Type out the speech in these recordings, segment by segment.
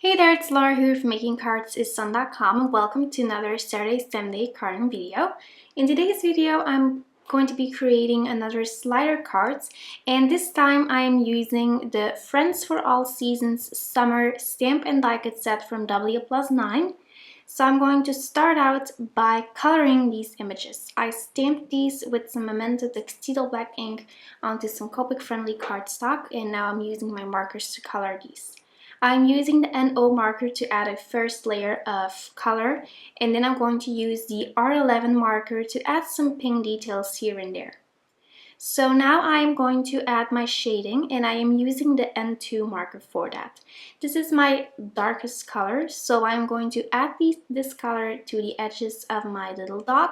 Hey there, it's Laura here from makingcardsisdone.com and welcome to another Saturday STEM Day carding video. In today's video, I'm going to be creating another slider cards, and this time I am using the Friends for All Seasons Summer Stamp and Die Cut set from WPlus9. So I'm going to start out by coloring these images. I stamped these with some Memento Tuxedo black ink onto some Copic-friendly cardstock, and now I'm using my markers to color these. I'm using the NO marker to add a first layer of color, and then I'm going to use the R11 marker to add some pink details here and there. So now I'm going to add my shading, and I am using the N2 marker for that. This is my darkest color, so I'm going to add this color to the edges of my little dog,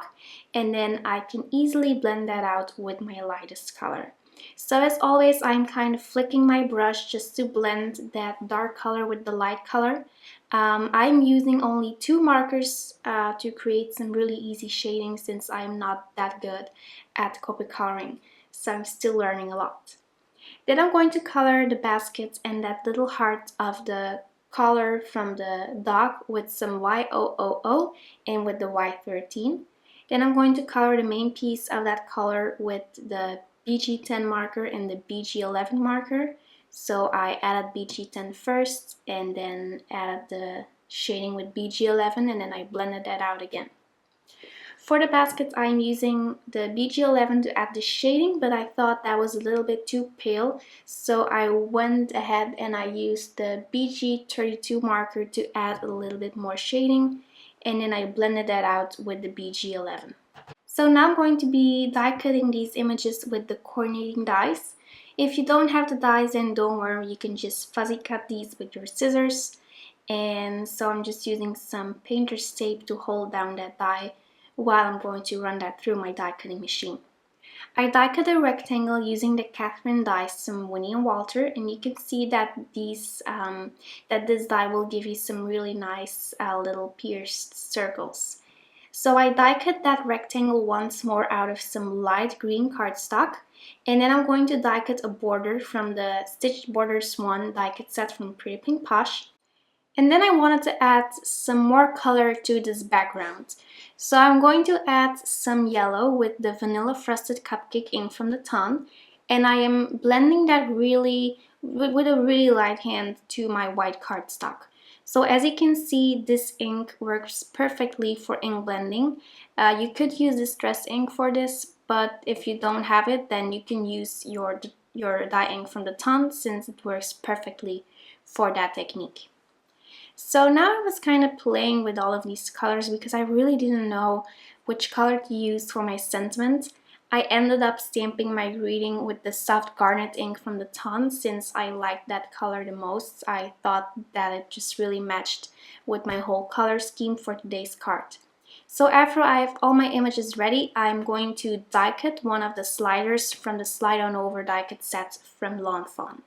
and then I can easily blend that out with my lightest color. So as always, I'm kind of flicking my brush just to blend that dark color with the light color. I'm using only two markers to create some really easy shading since I'm not that good at copy coloring. So I'm still learning a lot. Then I'm going to color the basket and that little heart of the color from the dog with some YOOO and with the Y13. Then I'm going to color the main piece of that color with the BG10 marker and the BG11 marker. So I added BG10 first and then added the shading with BG11, and then I blended that out again. For the basket, I'm using the BG11 to add the shading, but I thought that was a little bit too pale, so I went ahead and I used the BG32 marker to add a little bit more shading, and then I blended that out with the BG11. So now I'm going to be die cutting these images with the coordinating dies. If you don't have the dies, then don't worry, you can just fuzzy cut these with your scissors. And so I'm just using some painter's tape to hold down that die while I'm going to run that through my die cutting machine. I die cut a rectangle using the Catherine dies from Winnie and Walter, and you can see that this die will give you some really nice little pierced circles. So I die cut that rectangle once more out of some light green cardstock, and then I'm going to die cut a border from the Stitched Borders 1 die cut set from Pretty Pink Posh. And then I wanted to add some more color to this background. So I'm going to add some yellow with the Vanilla Frosted Cupcake ink from the ton, and I am blending that with a really light hand to my white cardstock. So as you can see, this ink works perfectly for ink blending. You could use distress ink for this, but if you don't have it, then you can use your dye ink from the ton since it works perfectly for that technique. So now I was kind of playing with all of these colors because I really didn't know which color to use for my sentiment. I ended up stamping my greeting with the soft garnet ink from the ton since I liked that color the most. I thought that it just really matched with my whole color scheme for today's card. So after I have all my images ready, I'm going to die cut one of the sliders from the Slide On Over die cut set from Lawn Fawn.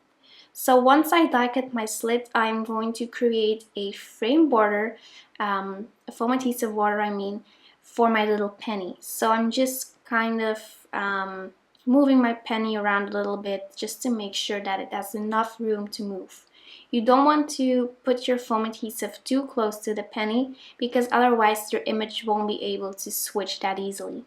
So once I die cut my slit, I'm going to create a frame border, a foam adhesive border for my little penny. So I'm just kind of moving my penny around a little bit just to make sure that it has enough room to move. You don't want to put your foam adhesive too close to the penny because otherwise your image won't be able to switch that easily.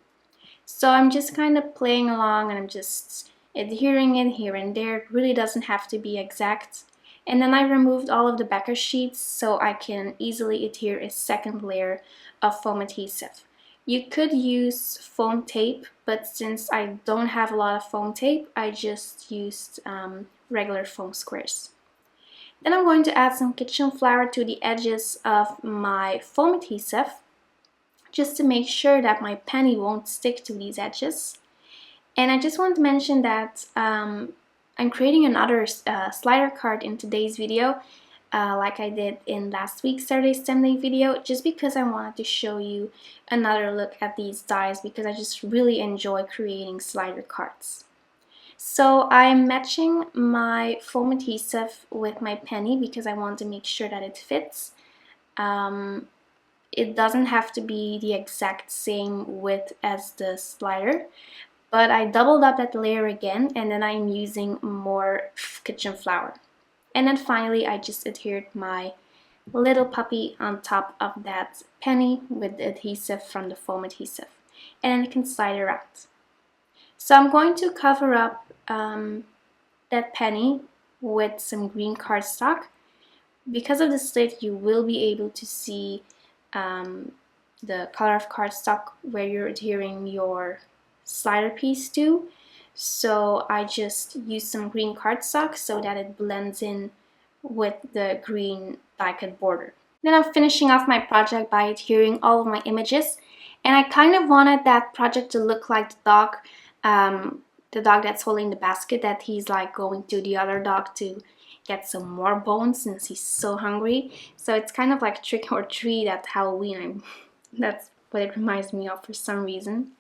So I'm just kind of playing along and I'm just adhering it here and there. It really doesn't have to be exact. And then I removed all of the backer sheets so I can easily adhere a second layer of foam adhesive. You could use foam tape, but since I don't have a lot of foam tape, I just used regular foam squares. Then I'm going to add some kitchen flour to the edges of my foam adhesive just to make sure that my penny won't stick to these edges. And I just want to mention that I'm creating another slider card in today's video, like I did in last week's Saturday STEM Day video, just because I wanted to show you another look at these dies because I just really enjoy creating slider cards. So I'm matching my foam adhesive with my penny because I want to make sure that it fits. It doesn't have to be the exact same width as the slider, but I doubled up that layer again, and then I'm using more kitchen flour. And then finally I just adhered my little puppy on top of that penny with the adhesive from the foam adhesive, and then you can slide it around. So I'm going to cover up that penny with some green cardstock. Because of the slit, you will be able to see the color of cardstock where you're adhering your slider piece to. So I just use some green cardstock so that it blends in with the green die-cut border. Then I'm finishing off my project by adhering all of my images, and I kind of wanted that project to look like the dog that's holding the basket, that he's like going to the other dog to get some more bones since he's so hungry. So it's kind of like trick or treat at Halloween. That's what it reminds me of for some reason.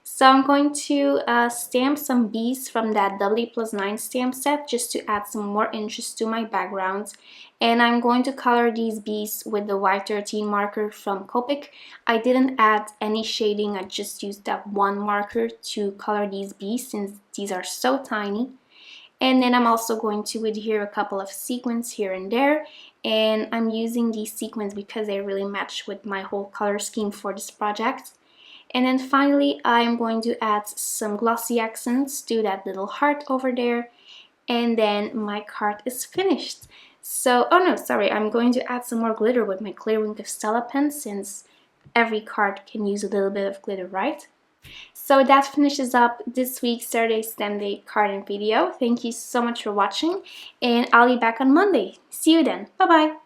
So I'm going to stamp some bees from that WPlus9 stamp set just to add some more interest to my backgrounds. And I'm going to color these bees with the Y13 marker from Copic. I didn't add any shading, I just used that one marker to color these bees since these are so tiny. And then I'm also going to adhere a couple of sequins here and there. And I'm using these sequins because they really match with my whole color scheme for this project. And then finally, I'm going to add some glossy accents to that little heart over there. And then my card is finished. So, oh no, sorry, I'm going to add some more glitter with my Clear Wink of Stella pen since every card can use a little bit of glitter, right? So that finishes up this week's Saturday STEM Day card and video. Thank you so much for watching, and I'll be back on Monday. See you then. Bye-bye.